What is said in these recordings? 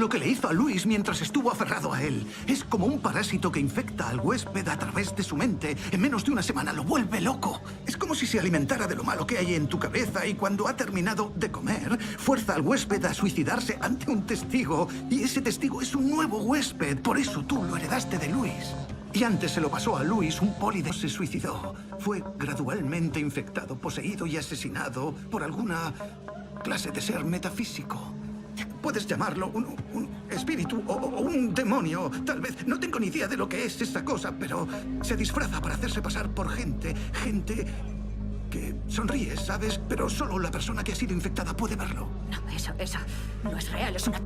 lo que le hizo a Luis mientras estuvo aferrado a él. Es como un parásito que infecta al huésped a través de su mente. En menos de una semana lo vuelve loco. Es como si se alimentara de lo malo que hay en tu cabeza y cuando ha terminado de comer, fuerza al huésped a suicidarse ante un testigo. Y ese testigo es un nuevo huésped. Por eso tú lo heredaste de Luis. Y antes se lo pasó a Luis, un pólido se suicidó. Fue gradualmente infectado, poseído y asesinado por alguna clase de ser metafísico. Puedes llamarlo un espíritu o un demonio, tal vez. No tengo ni idea de lo que es esa cosa, pero se disfraza para hacerse pasar por gente que sonríe, ¿sabes? Pero solo la persona que ha sido infectada puede verlo. No, eso no es real, es una...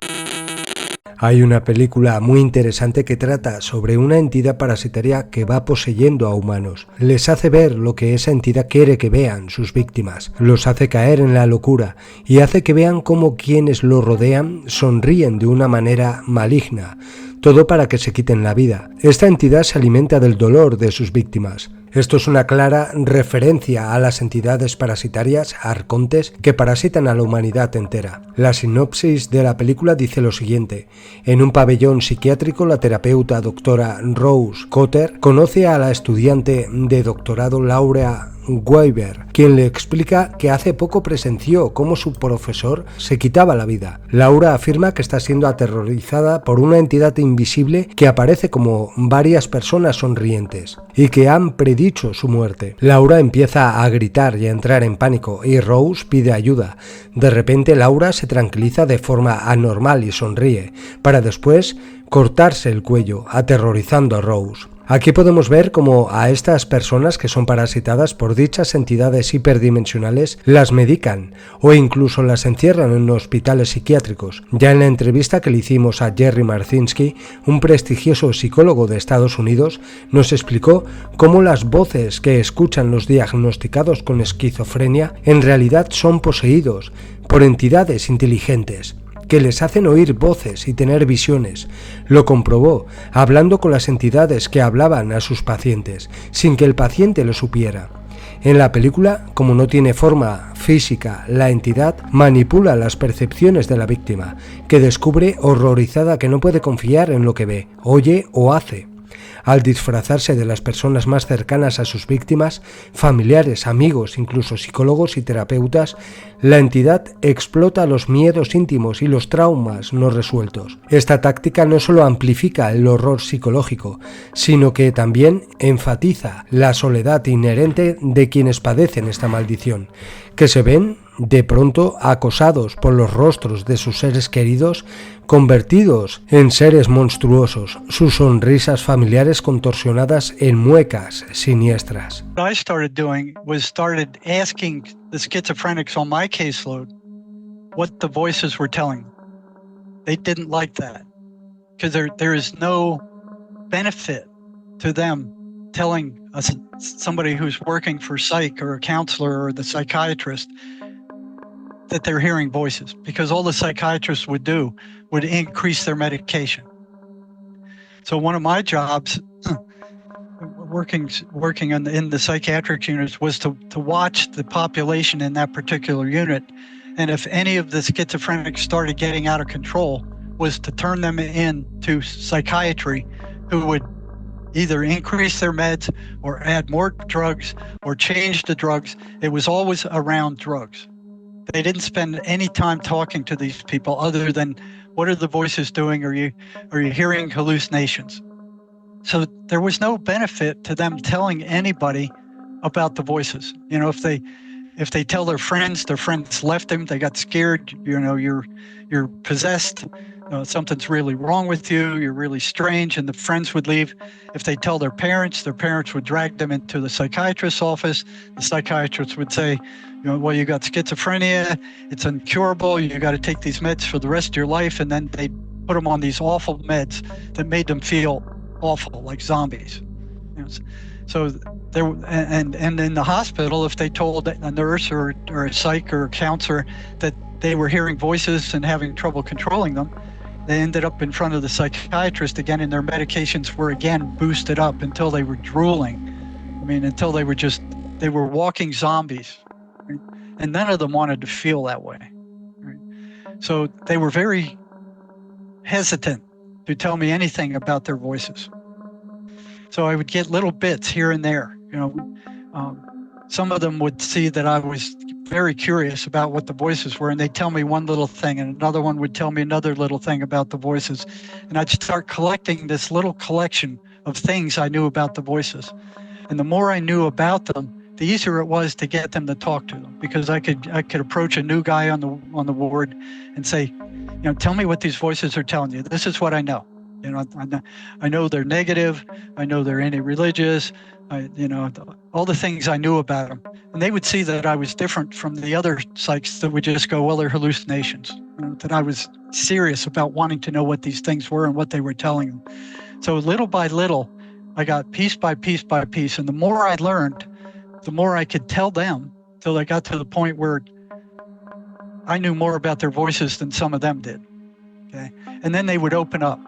Hay una película muy interesante que trata sobre una entidad parasitaria que va poseyendo a humanos. Les hace ver lo que esa entidad quiere que vean sus víctimas, los hace caer en la locura y hace que vean cómo quienes lo rodean sonríen de una manera maligna, todo para que se quiten la vida. Esta entidad se alimenta del dolor de sus víctimas. Esto es una clara referencia a las entidades parasitarias, arcontes, que parasitan a la humanidad entera. La sinopsis de la película dice lo siguiente: en un pabellón psiquiátrico, la terapeuta doctora Rose Cotter conoce a la estudiante de doctorado Laura Weber, quien le explica que hace poco presenció cómo su profesor se quitaba la vida. Laura afirma que está siendo aterrorizada por una entidad invisible que aparece como varias personas sonrientes y que han predicho su muerte. Laura empieza a gritar y a entrar en pánico y Rose pide ayuda. De repente Laura se tranquiliza de forma anormal y sonríe, para después cortarse el cuello, aterrorizando a Rose. Aquí podemos ver cómo a estas personas que son parasitadas por dichas entidades hiperdimensionales las medican o incluso las encierran en hospitales psiquiátricos. Ya en la entrevista que le hicimos a Jerry Marcinski, un prestigioso psicólogo de Estados Unidos, nos explicó cómo las voces que escuchan los diagnosticados con esquizofrenia en realidad son poseídos por entidades inteligentes que les hacen oír voces y tener visiones. Lo comprobó hablando con las entidades que hablaban a sus pacientes, sin que el paciente lo supiera. En la película, como no tiene forma física, la entidad manipula las percepciones de la víctima, que descubre horrorizada que no puede confiar en lo que ve, oye o hace. Al disfrazarse de las personas más cercanas a sus víctimas, familiares, amigos, incluso psicólogos y terapeutas, la entidad explota los miedos íntimos y los traumas no resueltos. Esta táctica no solo amplifica el horror psicológico, sino que también enfatiza la soledad inherente de quienes padecen esta maldición, que se ven de pronto acosados por los rostros de sus seres queridos, convertidos en seres monstruosos, sus sonrisas familiares contorsionadas en muecas siniestras. What I started doing was started asking the schizophrenics on my caseload what the voices were telling them. They didn't like that because there is no benefit to them telling somebody who's working for psych or a counselor or the psychiatrist that they're hearing voices, because all the psychiatrists would do would increase their medication. So one of my jobs working in the psychiatric units was to watch the population in that particular unit, and if any of the schizophrenics started getting out of control, was to turn them into psychiatry, who would either increase their meds or add more drugs or change the drugs. It was always around drugs. They didn't spend any time talking to these people other than, what are the voices doing? Are you hearing hallucinations? So there was no benefit to them telling anybody about the voices. You know, if they tell their friends left them, they got scared, you know, you're possessed, something's really wrong with you, you're really strange, and the friends would leave. If they tell their parents would drag them into the psychiatrist's office. The psychiatrist would say, well, you got schizophrenia, it's incurable, you got to take these meds for the rest of your life, and then they put them on these awful meds that made them feel awful, like zombies. So there, and in the hospital, if they told a nurse or a psych or a counselor that they were hearing voices and having trouble controlling them, they ended up in front of the psychiatrist again, and their medications were again boosted up until they were drooling. I mean, until they were walking zombies. Right? And none of them wanted to feel that way. Right? So they were very hesitant to tell me anything about their voices. So I would get little bits here and there. Some of them would see that I was very curious about what the voices were, and they'd tell me one little thing, and another one would tell me another little thing about the voices. And I'd start collecting this little collection of things I knew about the voices. And the more I knew about them, the easier it was to get them to talk to them, because I could approach a new guy on the ward and say, tell me what these voices are telling you. This is what I know. I know they're negative. I know they're anti-religious. All the things I knew about them. And they would see that I was different from the other psychs that would just go, well, they're hallucinations. That I was serious about wanting to know what these things were and what they were telling them. So little by little, I got piece by piece by piece. And the more I learned, the more I could tell them, till I got to the point where I knew more about their voices than some of them did. Okay. And then they would open up,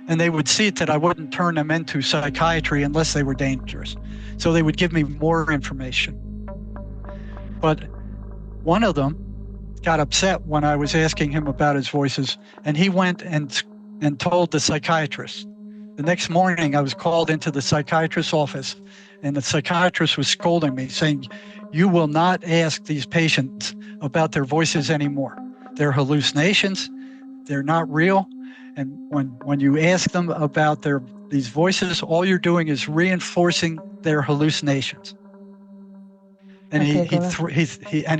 and they would see that I wouldn't turn them into psychiatry unless they were dangerous. So they would give me more information. But one of them got upset when I was asking him about his voices, and he went and told the psychiatrist. The next morning, I was called into the psychiatrist's office, and the psychiatrist was scolding me, saying, "You will not ask these patients about their voices anymore. They're hallucinations. They're not real. And when you ask them about these voices, all you're doing is reinforcing their hallucinations." And he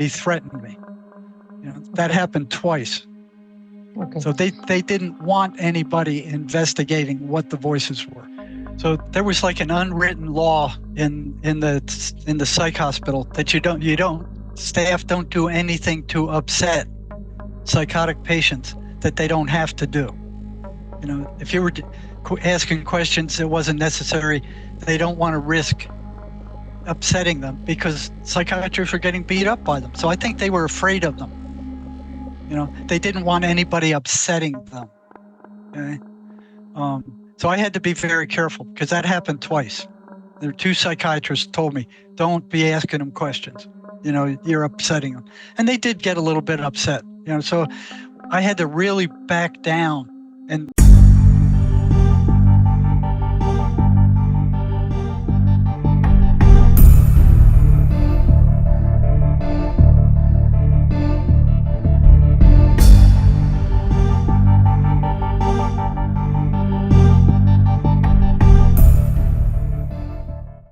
threatened me. That happened twice. Okay. So they didn't want anybody investigating what the voices were. So there was like an unwritten law in the psych hospital that staff don't do anything to upset psychotic patients that they don't have to do. If you were asking questions that wasn't necessary, they don't want to risk upsetting them, because psychiatrists were getting beat up by them. So I think they were afraid of them. They didn't want anybody upsetting them. Okay. So I had to be very careful, because that happened twice. There were two psychiatrists told me, don't be asking them questions. You're upsetting them. And they did get a little bit upset. So I had to really back down and